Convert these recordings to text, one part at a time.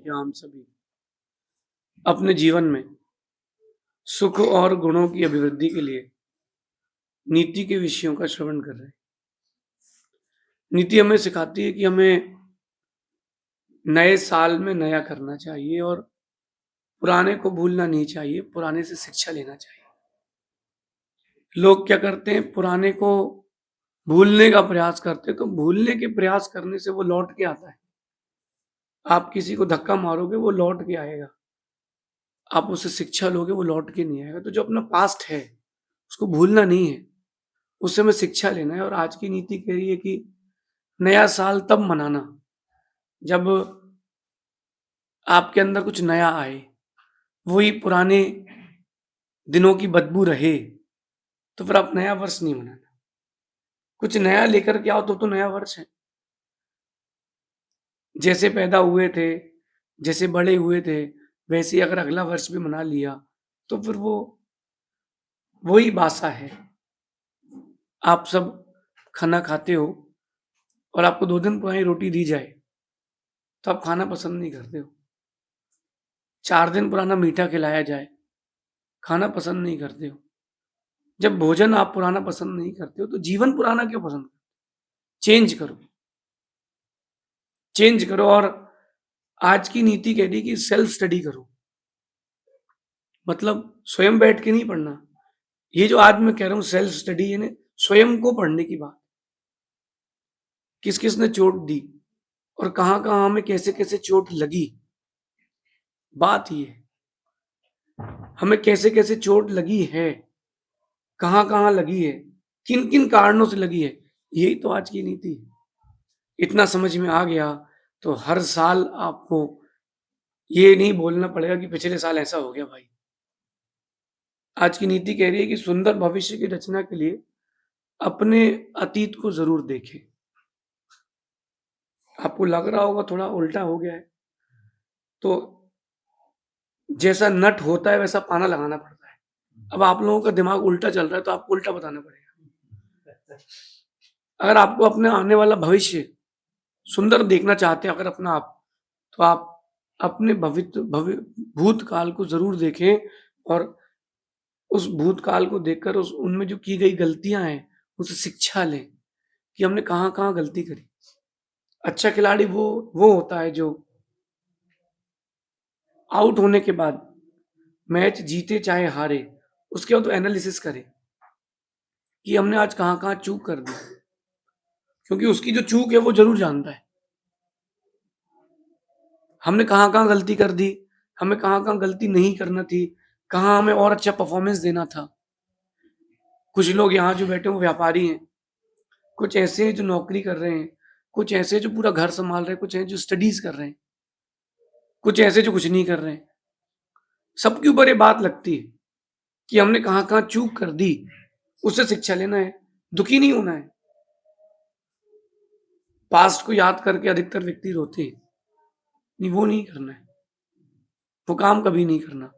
कि हम सभी अपने जीवन में सुख और गुणों की अभिवृद्धि के लिए नीति के विषयों का श्रवण कर रहे हैं। नीति हमें सिखाती है कि हमें नए साल में नया करना चाहिए और पुराने को भूलना नहीं चाहिए, पुराने से शिक्षा लेना चाहिए। लोग क्या करते हैं, पुराने को भूलने का प्रयास करते हैं, तो भूलने के प्रयास करने से वो लौट के आता है। आप किसी को धक्का मारोगे, वो लौट के आएगा। आप उससे शिक्षा लोगे, वो लौट के नहीं आएगा। तो जो अपना पास्ट है, उसको भूलना नहीं है, उससे हमें शिक्षा लेना है। और आज की नीति कह रही है कि नया साल तब मनाना जब आपके अंदर कुछ नया आए, वही पुराने दिनों की बदबू रहे, तो फिर आप नया वर्ष नहीं मनाना। कुछ नया लेकर के आओ तो नया वर्ष है। जैसे पैदा हुए थे, जैसे बड़े हुए थे, वैसे ही अगर अगला वर्ष भी मना लिया, तो फिर वो वही बासा है। आप सब खाना खाते हो और आपको 2 दिन पुरानी रोटी दी जाए, तो आप खाना पसंद नहीं करते हो। 4 दिन पुराना मीठा खिलाया जाए, खाना पसंद नहीं करते हो। जब भोजन आप पुराना पसंद नहीं करते हो, तो जीवन पुराना क्यों पसंद करते हो? चेंज करो। चेंज करो। और आज की नीति कह रही कि सेल्फ स्टडी करो। मतलब स्वयं बैठ के नहीं पढ़ना। ये जो आज मैं कह रहा हूँ सेल्फ स्टडी, यानी स्वयं को पढ़ने की बात। किस-किस ने चोट दी और कहाँ-कहाँ हमें कैसे-कैसे चोट लगी, बात ये है। हमें कैसे-कैसे चोट लगी है, कहाँ-कहाँ लगी है, किन-किन कारणों से लगी है, यही तो आज की नीति है। इतना समझ में आ गया तो हर साल आपको ये नहीं बोलना पड़ेगा कि पिछले साल ऐसा हो गया भाई। आज की नीति कह रही है कि सुंदर भविष्य की रचना के लिए अपने अतीत को ज़रूर देखें। आपको लग रहा होगा थोड़ा उल्टा हो गया है, तो जैसा नट होता है वैसा पाना लगाना पड़ता है। अब आप लोगों का दिमाग उल्टा चल रहा है तो आपको उल्टा बताना पड़ेगा। अगर आपको अपने आने वाला भविष्य सुंदर देखना चाहते हैं अगर अपना आप, तो आप अपने भूतकाल को ज़रूर देखें और उस भूतकाल को देखकर उस उनमें जो की गई गलतियाँ हैं, उससे शिक्षा लें कि हमने कहाँ-कहाँ गलती करी। अच्छा खिलाड़ी वो होता है जो आउट होने के बाद मैच जीते चाहे हारे, उसके बाद तो एनालिसिस करे कि हमने आज कहाँ-कहाँ चूक कर दी। क्योंकि उसकी जो चूक है वो ज़रूर जानता है। हमने कहाँ-कहाँ गलती कर दी, हमें कहाँ-कहाँ गलती नहीं करना थी, कहाँ हमें और अच्छा परफॉर्मेंस देना था। कुछ लोग यहाँ जो बैठे हैं वो व्यापारी हैं, कुछ ऐसे हैं जो नौकरी कर रहे हैं, कुछ ऐसे जो पूरा घर सँभाल रहे हैं, कुछ हैं जो स्टडीज़ कर रहे हैं, कुछ ऐसे जो कुछ नहीं कर रहे हैं। सबके ऊपर ये बात लगती है कि हमने कहाँ-कहाँ चूक कर दी, उससे शिक्षा लेना है, दुखी नहीं होना है। पास्ट को याद करके अधिकतर व्यक्ति रोते हैं, नहीं वो नहीं करना है, वो काम कभी नहीं करना।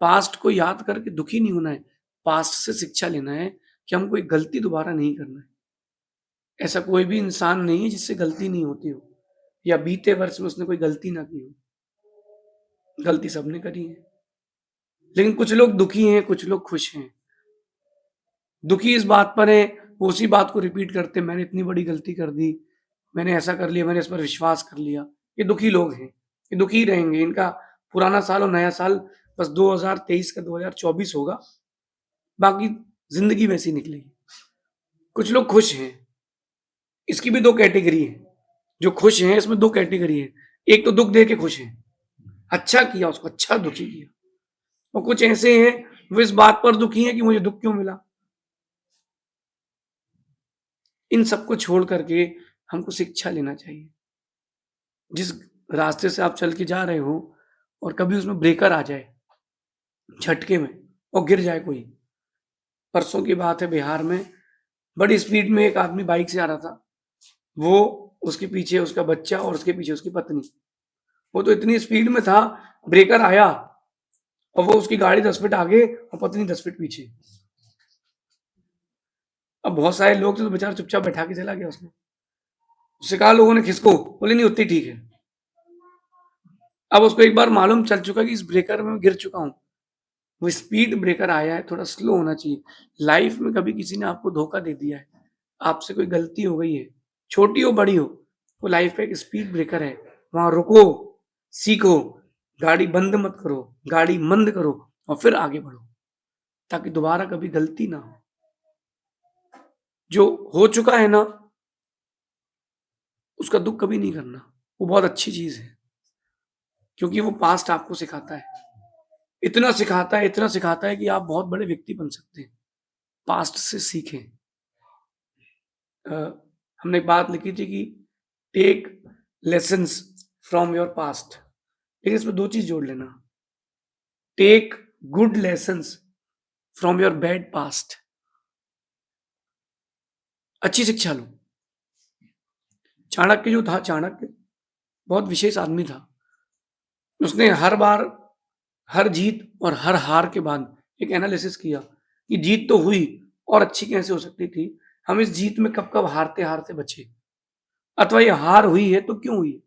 पास्ट को याद करके दुखी नहीं होना है, पास्ट से शिक्षा लेना है कि हम कोई गलती दोबारा नहीं करना है। ऐसा कोई भी इंसान नहीं है जिससे गलती नहीं होती हो या बीते वर्ष में उसने कोई गलती ना की हो। गलती सबने करी है। लेकिन कुछ लोग दुखी हैं, कुछ लोग खुश हैं। दुखी इस बात पर हैं, वो उसी बात को रिपीट करते हैं, मैंने इतनी बड़ी गलती कर दी, मैंने ऐसा कर लिया, मैंने इस पर विश्वास कर लिया। ये दुखी लोग हैं, ये दुखी रहेंगे। इनका पुराना साल और नया साल बस 2023 का 2024 होगा, बाकी ज़िंदगी वैसी निकलेगी। कुछ लोग खुश हैं, इसकी भी 2 कैटेगरी है। जो खुश हैं इसमें 2 कैटेगरी है। एक तो दुःख दे के खुश हैं, अच्छा किया उसको, अच्छा दुखी किया। और कुछ ऐसे हैं, वो इस बात पर दुखी हैं कि मुझे दुःख क्यों मिला। इन सबको छोड़ करके हमको शिक्षा लेना चाहिए। जिस रास्ते से आप चल के जा रहे हो और कभी उसमें ब्रेकर आ जाए, झटके में और गिर जाए कोई। परसों की बात है बिहार में, बड़ी स्पीड में एक आदमी बाइक से आ रहा था। वो, उसके पीछे उसका बच्चा और उसके पीछे उसकी पत्नी। वो तो इतनी स्पीड में था, ब्रेकर आया और वो उसकी गाड़ी 10 फीट आगे और पत्नी 10 फीट पीछे। अब बहुत सारे लोग थे तो बेचारा चुपचाप बैठा के चला गया उसको। उससे कहा लोगों ने खिसको, बोले नहीं उतनी ठीक है। अब उसको एक बार मालूम चल चुका कि इस ब्रेकर में मैं गिर चुका हूँ, वो स्पीड ब्रेकर आया है, थोड़ा स्लो होना चाहिए। लाइफ में कभी किसी ने आपको धोखा दे दिया है, आपसे कोई गलती हो गई है, छोटी हो बड़ी हो, वो लाइफ का एक स्पीड ब्रेकर है, वहां रुको, सीखो, गाड़ी बंद मत करो, गाड़ी मंद करो और फिर आगे बढ़ो, ताकि दोबारा कभी गलती ना हो। जो हो चुका है ना, उसका दुख कभी नहीं करना, वो बहुत अच्छी चीज है, क्योंकि वो पास्ट आपको सिखाता है, इतना सिखाता है, इतना सिखाता है कि आप बहुत बड़े व्यक्ति बन सकते हैं। पास्ट से सीखें। हमने एक बात लिखी थी कि take lessons from your past, लेकिन इसमें दो चीज जोड़ लेना, take good lessons from your bad past. अच्छी शिक्षा लो। चाणक्य जो था, चाणक्य बहुत विशेष आदमी था। उसने हर बार, हर जीत और हर हार के बाद एक एनालिसिस किया कि जीत तो हुई और अच्छी कैसे हो सकती थी, हम इस जीत में कब कब हारते हारते बचे, अथवा ये हार हुई है तो क्यों हुई।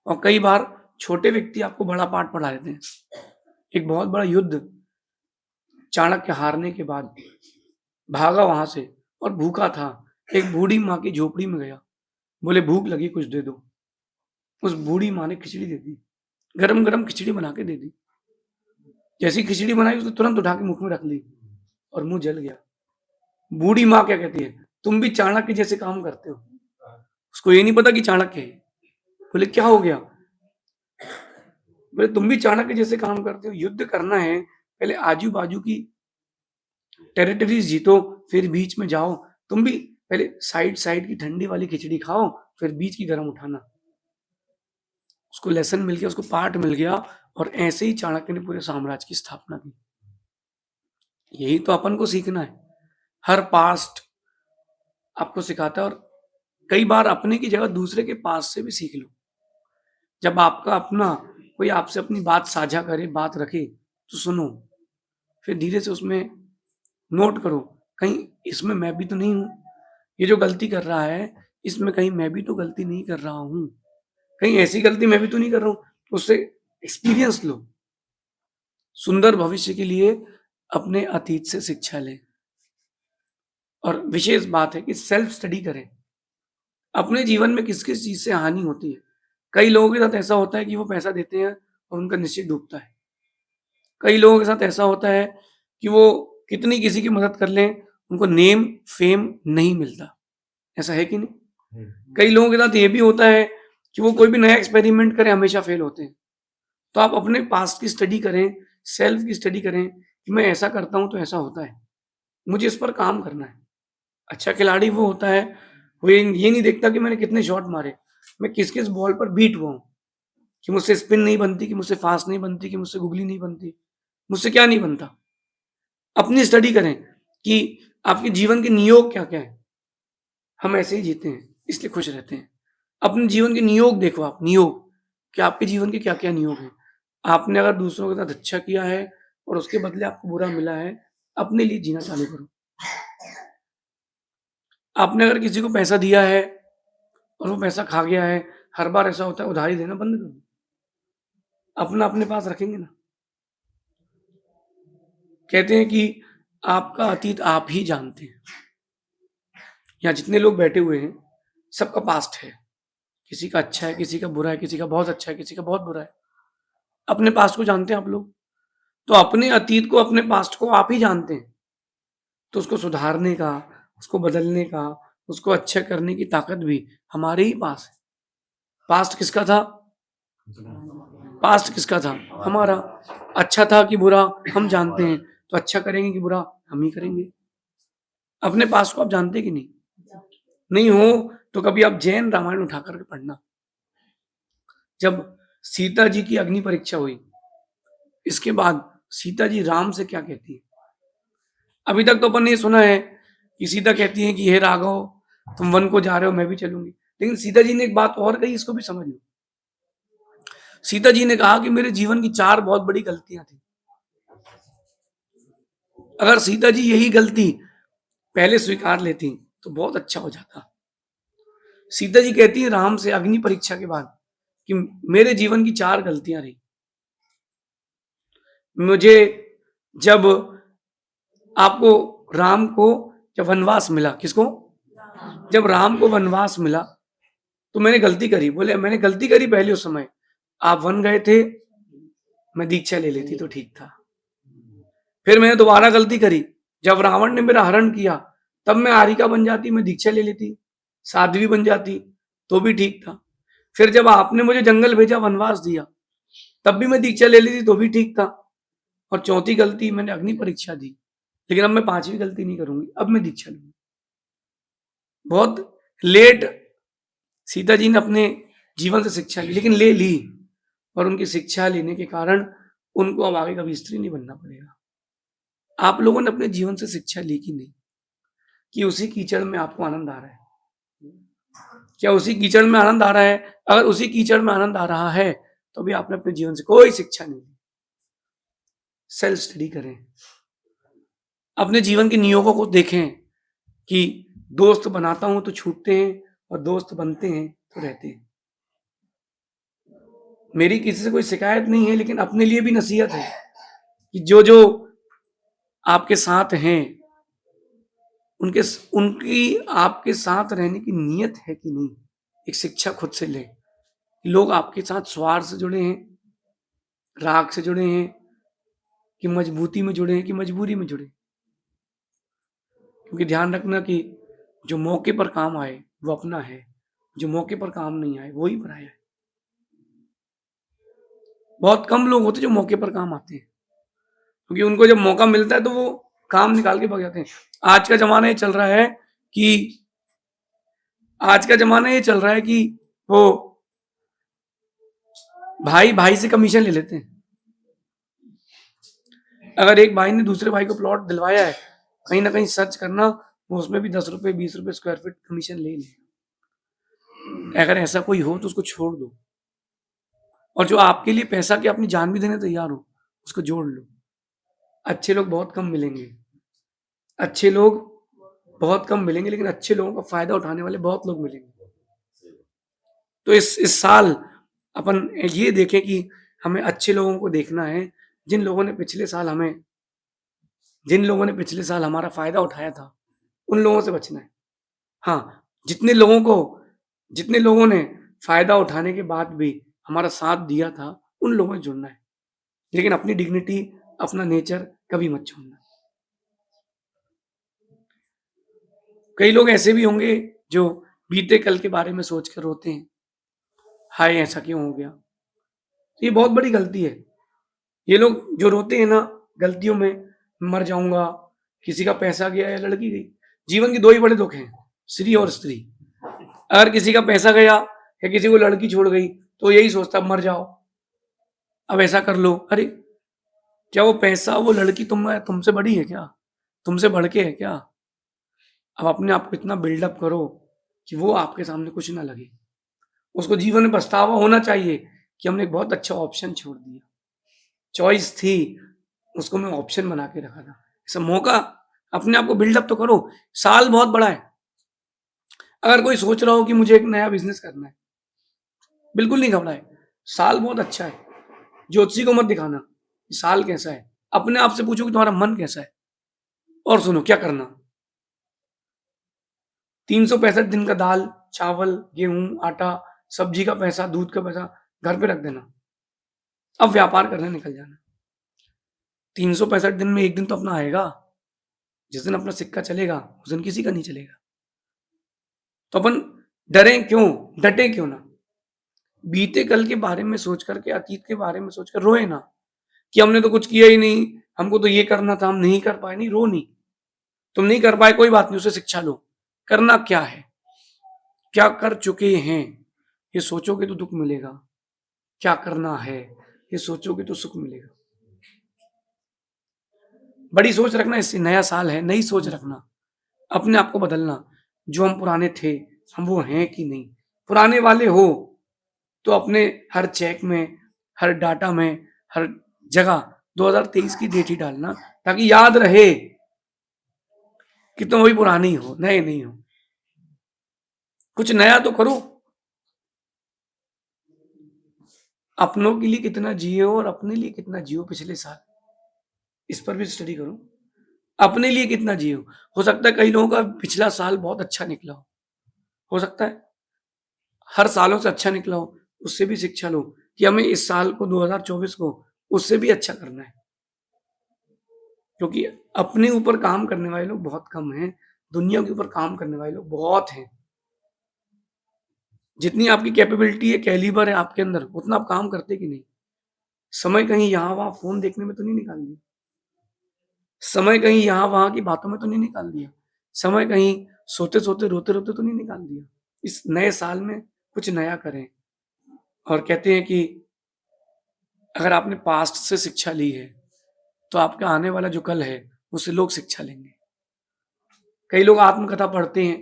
और कई बार छोटे व्यक्ति आपको बड़ा पाठ पढ़ा देते हैं। एक बहुत बड़ा युद्ध चाणक्य हारने के बाद भागा वहां से और भूखा था, एक बूढ़ी माँ की झोपड़ी में गया, बोले भूख लगी कुछ दे दो। उस बूढ़ी माँ ने खिचड़ी दे दी, गरम गरम खिचड़ी बना के दे दी। जैसी खिचड़ी बनाई उसने तुरंत उठा के मुख में रख ली और मुंह जल गया। बूढ़ी माँ क्या कहती है, तुम भी चाणक्य जैसे काम करते हो। उसको ये नहीं पता कि चाणक्य है। बोले क्या हो गया, बोले तुम भी चाणक्य जैसे काम करते हो। युद्ध करना है, पहले आजू बाजू की टेरिटरीज जीतो, फिर बीच में जाओ। तुम भी पहले साइड साइड की ठंडी वाली खिचड़ी खाओ, फिर बीच की गर्म उठाना। उसको लेसन मिल गया, उसको पाठ मिल गया, और ऐसे ही चाणक्य ने पूरे साम्राज्य की स्थापना की। यही तो अपन को सीखना है। हर पास्ट आपको सिखाता है, और कई बार अपने की जगह दूसरे के पास से भी सीख लो। जब आपका अपना कोई आपसे अपनी बात साझा करे, बात रखे, तो सुनो, फिर धीरे से उसमें नोट करो, कहीं इसमें मैं भी तो नहीं हूं, ये जो गलती कर रहा है इसमें कहीं मैं भी तो गलती नहीं कर रहा हूं, कहीं ऐसी गलती मैं भी तो नहीं कर रहा हूं। उससे एक्सपीरियंस लो। सुंदर भविष्य के लिए अपने अतीत से शिक्षा लें। और विशेष बात है कि सेल्फ स्टडी करें, अपने जीवन में किस किस चीज से हानि होती है। कई लोगों के साथ ऐसा होता है कि वो पैसा देते हैं और उनका निश्चित डूबता है। कई लोगों के साथ ऐसा होता है कि वो कितनी किसी की मदद कर लें, उनको नेम फेम नहीं मिलता। ऐसा है कि नहीं? कई लोगों के साथ ये भी होता है कि वो कोई भी नया एक्सपेरिमेंट करें, हमेशा फेल होते हैं। तो आप अपने पास्ट की स्टडी करें, सेल्फ की स्टडी करें कि मैं ऐसा करता हूं तो ऐसा होता है, मुझे इस पर काम करना है। अच्छा खिलाड़ी वो होता है, वो ये नहीं देखता कि मैंने कितने शॉट मारे, मैं किस किस बॉल पर बीट हुआ हूं, कि मुझसे स्पिन नहीं बनती, कि मुझसे फास्ट नहीं बनती, कि मुझसे गुगली नहीं बनती, मुझसे क्या नहीं बनता। अपनी स्टडी करें कि आपके जीवन के नियोग क्या क्या है। हम ऐसे ही जीते हैं, इसलिए खुश रहते हैं। अपने जीवन के नियोग देखो, आप नियोग कि आपके जीवन के क्या क्या नियोग हैं। आपने अगर दूसरों के साथ अच्छा किया है और उसके बदले आपको बुरा मिला है, अपने लिए जीना चालू करो। आपने अगर किसी को पैसा दिया है और वो पैसा खा गया है, हर बार ऐसा होता है, उधारी देना बंद करो। अपना अपने पास रखेंगे ना। कहते हैं कि आपका अतीत आप ही जानते हैं। यहाँ जितने लोग बैठे हुए हैं, सबका पास्ट है। किसी का अच्छा है, किसी का बुरा है, किसी का बहुत अच्छा है, किसी का बहुत बुरा है। अपने पास्ट को जानते हैं आप लोग, तो अपने अतीत को, अपने पास्ट को आप ही जानते हैं। तो उसको सुधारने का, उसको बदलने का, उसको अच्छा करने की ताकत भी हमारे ही पास है। पास्ट किसका था? पास्ट किसका था? हमारा। अच्छा था कि बुरा हम जानते हैं, तो अच्छा करेंगे कि बुरा हम ही करेंगे। अपने पास्ट को आप जानते कि नहीं? नहीं हो तो कभी आप जैन रामायण उठा करके पढ़ना। जब सीता जी की अग्नि परीक्षा हुई, इसके बाद सीता जी राम से क्या कहती है? अभी तक तो अपन ने सुना है कि सीता कहती है कि हे राघव, तुम वन को जा रहे हो, मैं भी चलूंगी। लेकिन सीता जी ने एक बात और कही, इसको भी समझ लो। सीता जी ने कहा कि मेरे जीवन की 4 बहुत बड़ी गलतियां थी। अगर सीता जी यही गलती पहले स्वीकार लेती तो बहुत अच्छा हो जाता। सीता जी कहती है राम से अग्नि परीक्षा के बाद कि मेरे जीवन की 4 गलतियां रही। मुझे जब आपको राम को जब वनवास मिला, किसको? जब राम को वनवास मिला तो मैंने गलती करी। बोले मैंने गलती करी पहले उस समय, आप वन गए थे, मैं दीक्षा ले लेती तो ठीक था। फिर मैंने दोबारा गलती करी, जब रावण ने मेरा हरण किया तब मैं आरिका बन जाती, मैं दीक्षा ले लेती, साध्वी बन जाती तो भी ठीक था। फिर जब आपने मुझे जंगल भेजा, वनवास दिया, तब भी मैं दीक्षा ले लेती तो भी ठीक था। और चौथी गलती, मैंने अग्नि परीक्षा दी, लेकिन अब मैं 5वीं गलती नहीं करूंगी, अब मैं दीक्षा लूंगी। बहुत लेट सीता जी ने अपने जीवन से शिक्षा ली, लेकिन ले ली, और उनकी शिक्षा लेने के कारण उनको अब आगे कभी स्त्री नहीं बनना पड़ेगा। आप लोगों ने अपने जीवन से शिक्षा ली कि नहीं, कि उसी कीचड़ में आपको आनंद आ रहा है? क्या उसी कीचड़ में आनंद आ रहा है? अगर उसी कीचड़ में आनंद आ रहा है तो भी आपने अपने जीवन से कोई शिक्षा नहीं ली। सेल्फ स्टडी करें, अपने जीवन के नियोगों को देखें कि दोस्त बनाता हूं तो छूटते हैं और दोस्त बनते हैं तो रहते हैं। मेरी किसी से कोई शिकायत नहीं है, लेकिन अपने लिए भी नसीहत है कि जो जो आपके साथ हैं उनके उनकी आपके साथ रहने की नीयत है कि नहीं। एक शिक्षा खुद से लें। लोग आपके साथ स्वार्थ से जुड़े हैं, राग से जुड़े हैं, कि मजबूती में जुड़े हैं, कि मजबूरी में जुड़े। क्योंकि ध्यान रखना कि जो मौके पर काम आए वो अपना है, जो मौके पर काम नहीं आए वो ही पराया है। बहुत कम लोग होते जो मौके पर काम आते हैं, क्योंकि उनको जब मौका मिलता है तो वो काम निकाल के भाग जाते हैं। आज का जमाना ये चल रहा है कि आज का जमाना ये चल रहा है कि वो भाई भाई से कमीशन ले लेते हैं। अगर एक भाई ने दूसरे भाई को प्लॉट दिलवाया है, कहीं ना कहीं सर्च करना, वो उसमें भी 10 रुपए 20 रुपए स्क्वायर फीट कमीशन ले ले। अगर ऐसा कोई हो तो उसको छोड़ दो, और जो आपके लिए पैसा की अपनी जान भी देने तैयार हो उसको जोड़ लो। अच्छे लोग बहुत कम मिलेंगे, अच्छे लोग बहुत कम मिलेंगे, लेकिन अच्छे लोगों का फायदा उठाने वाले बहुत लोग मिलेंगे। तो इस साल अपन ये देखें कि हमें अच्छे लोगों को देखना है, जिन लोगों ने पिछले साल हमारा फायदा उठाया था, उन लोगों से बचना है। हाँ, जितने लोगों ने फायदा उठाने के बाद भी हमारा साथ दिया था, उन लोगों से जुड़ना है। लेकिन अपनी डिग्निटी, अपना नेचर कभी मत छोड़ना। कई लोग ऐसे भी होंगे जो बीते कल के बारे में सोचकर रोते हैं, हाय ऐसा क्यों हो गया। तो ये बहुत बड़ी गलती है। ये लोग जो रोते हैं ना गलतियों में, मर जाऊंगा, किसी का पैसा गया या लड़की गई। जीवन के 2 ही बड़े दुख हैं, स्त्री और स्त्री। अगर किसी का पैसा गया या किसी को लड़की छोड़ गई तो यही सोचता मर जाओ, अब ऐसा कर लो। अरे क्या वो पैसा, वो लड़की तुमसे बड़ी है क्या? तुमसे बढ़ के है क्या? अब अपने आप को इतना बिल्डअप करो कि वो आपके सामने कुछ ना लगे। उसको जीवन में पछतावा होना चाहिए कि हमने एक बहुत अच्छा ऑप्शन छोड़ दिया। चॉइस थी, उसको मैं ऑप्शन बना के रखा था। ऐसा मौका, अपने आप को बिल्डअप तो करो। साल बहुत बड़ा है। अगर कोई सोच रहा हो कि मुझे एक नया बिजनेस करना है, बिल्कुल नहीं घबराए। साल बहुत अच्छा है। ज्योतिषी को मत दिखाना साल कैसा है, अपने आप से पूछो कि तुम्हारा मन कैसा है, और सुनो क्या करना। 365 दिन का दाल चावल गेहूं आटा सब्जी का पैसा दूध का पैसा घर पे रख देना, अब व्यापार करने निकल जाना। 365 दिन में एक दिन तो अपना आएगा, जिस दिन अपना सिक्का चलेगा उस दिन किसी का नहीं चलेगा। तो अपन डरें क्यों, डटे क्यों ना। बीते कल के बारे में सोच करके, अतीत के बारे में सोचकर रोए ना कि हमने तो कुछ किया ही नहीं, हमको तो ये करना था, हम नहीं कर पाए। नहीं, रो नहीं। तुम नहीं कर पाए कोई बात नहीं, उसे शिक्षा लो। करना क्या है, क्या कर चुके हैं, ये सोचोगे तो दुख मिलेगा। क्या करना है ये सोचोगे तो सुख मिलेगा। बड़ी सोच रखना, इससे नया साल है, नई सोच रखना, अपने आप को बदलना। जो हम पुराने थे हम वो हैं कि नहीं। पुराने वाले हो तो अपने हर चेक में, हर डाटा में, हर जगह 2023 की डेट ही डालना, ताकि याद रहे कि तुम वही पुरानी हो, नए नहीं हो। कुछ नया तो करो। अपनों के लिए कितना जिए हो और अपने लिए कितना जियो पिछले साल, इस पर भी स्टडी करो। अपने लिए कितना जिए हो सकता है कई लोगों का पिछला साल बहुत अच्छा निकला हो सकता है हर सालों से अच्छा निकला हो, उससे भी शिक्षा लो कि हमें इस साल को 2024 को उससे भी अच्छा करना है। क्योंकि अपने ऊपर काम करने वाले लोग बहुत कम हैं, दुनिया के ऊपर काम करने वाले लोग बहुत हैं। जितनी आपकी कैपेबिलिटी है, कैलिबर है आपके अंदर, उतना आप काम करते कि नहीं? समय कहीं यहाँ-वहाँ फ़ोन देखने में तो नहीं निकाल दिया। समय कहीं यहाँ-वहाँ की बातों में तो नहीं निकाल दिया। समय कहीं सोते-सोते, रोते-रोते तो नहीं निकाल दिया। इस नए साल में कुछ नया करें और कहते हैं कि अगर आपने पास्ट से शिक्षा ली है, तो आपका आने वाला जो कल है, उससे लोग शिक्षा लेंगे। कई लोग आत्मकथा पढ़ते हैं,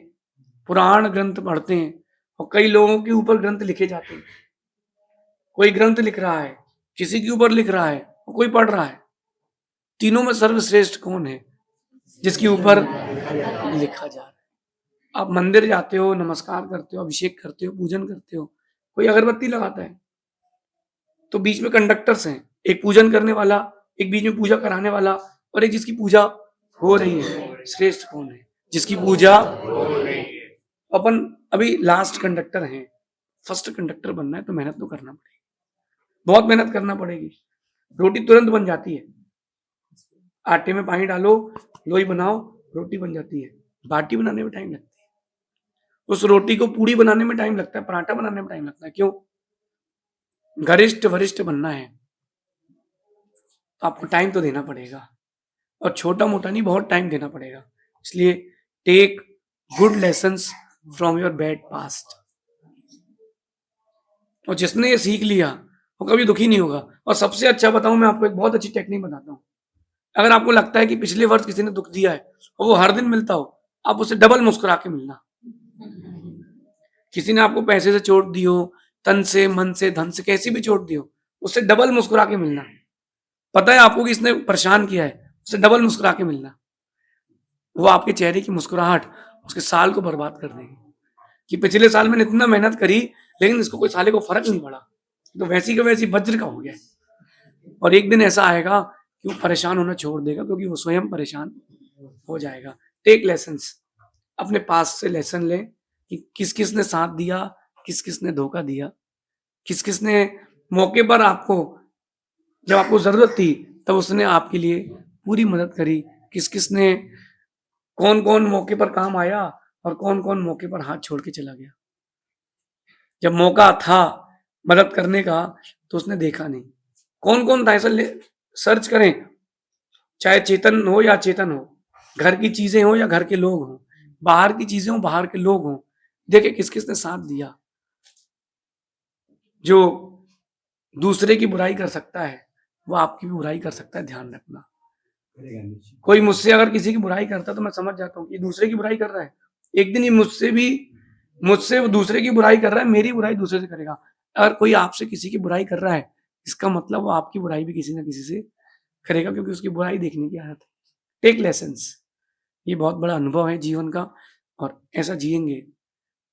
पुराण ग्रंथ पढ़ते हैं और कई लोगों के ऊपर ग्रंथ लिखे जाते हैं। कोई ग्रंथ लिख रहा है, किसी के ऊपर लिख रहा है और कोई पढ़ रहा है। तीनों में सर्वश्रेष्ठ कौन है? जिसके ऊपर लिखा जा रहा है। आप मंदिर जाते हो, नमस्कार करते हो, अभिषेक करते हो, पूजन करते हो, कोई अगरबत्ती लगाता है, तो बीच में कंडक्टर्स हैं, एक पूजन करने वाला, एक बीच में पूजा कराने वाला और एक जिसकी पूजा हो रही है। श्रेष्ठ कौन है? जिसकी पूजा अपन अभी लास्ट कंडक्टर हैं, फर्स्ट कंडक्टर बनना है तो मेहनत तो करना पड़ेगी, बहुत मेहनत करना पड़ेगी। रोटी तुरंत बन जाती है, आटे में पानी डालो, लोई बनाओ, रोटी बन जाती है। बाटी बनाने में टाइम लगता है, उस रोटी को पूड़ी बनाने में टाइम लगता है, पराठा बनाने में टाइम लगता है। क्यों? गरिष्ठ वरिष्ठ बनना है तो आपको टाइम तो देना पड़ेगा और छोटा मोटा नहीं, बहुत टाइम देना पड़ेगा। इसलिए take good lessons from your bad past. और जिसने ये सीख लिया वो कभी दुखी नहीं होगा। और सबसे अच्छा बताऊं, मैं आपको एक बहुत अच्छी टेक्निक बताता हूँ। अगर आपको लगता है कि पिछले वर्ष किसी ने दुख दिया है और वो हर दिन मिलता हो, आप उससे डबल मुस्कुरा के मिलना। किसी ने आपको पैसे से चोट दी हो, तन से, मन से, धन से, कैसी भी चोट दी हो, उससे डबल मुस्कुरा के मिलना। पता है आपको कि इसने परेशान किया है, उससे डबल मुस्कुरा के मिलना। वो आपके चेहरे की मुस्कुराहट उसके साल को बर्बाद कर देगी कि पिछले साल मैंने इतना मेहनत करी लेकिन इसको कोई साले को फर्क नहीं पड़ा, तो वैसी का वैसी वज्र का हो गया। और एक दिन ऐसा आएगा कि वो परेशान होना छोड़ देगा क्योंकि वो स्वयं परेशान हो जाएगा। टेक लेसन्स, अपने पास से लेसन लें कि किस किस ने साथ दिया, किस किस ने धोखा दिया, किस किस ने मौके पर आपको, जब आपको जरूरत थी तब उसने आपके लिए पूरी मदद करी, किस किस ने, कौन कौन मौके पर काम आया और कौन कौन मौके पर हाथ छोड़ के चला गया। जब मौका था मदद करने का तो उसने देखा नहीं। कौन कौन था ऐसा सर्च करें, चाहे चेतन हो या चेतन हो, घर की चीजें हो या घर के लोग हो, बाहर की चीजें हो, बाहर के लोग हो, देखे किस किस ने साथ दिया। जो दूसरे की बुराई कर सकता है वो आपकी भी बुराई कर सकता है, ध्यान रखना। कोई मुझसे अगर किसी की बुराई करता है तो मैं समझ जाता हूँ कि दूसरे की बुराई कर रहा है, एक दिन ये मुझसे वो दूसरे की बुराई कर रहा है, मेरी बुराई दूसरे से करेगा। अगर कोई आपसे किसी की बुराई कर रहा है, इसका मतलब वो आपकी बुराई भी किसी ना किसी से करेगा, क्योंकि उसकी बुराई देखने की आदत है। टेक लेसन्स, ये बहुत बड़ा अनुभव है जीवन का और ऐसा जिएंगे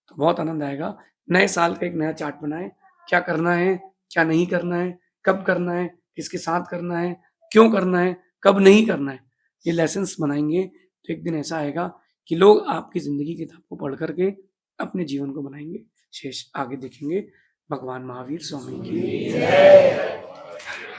तो बहुत आनंद आएगा। नए साल का एक नया चार्ट बनाएं, क्या करना है, क्या नहीं करना है, कब करना है, किसके साथ करना है, क्यों करना है, कब नहीं करना है। ये लेसन्स बनाएंगे तो एक दिन ऐसा आएगा कि लोग आपकी जिंदगी की किताब को पढ़ करके अपने जीवन को बनाएंगे। शेष आगे देखेंगे। भगवान महावीर स्वामी की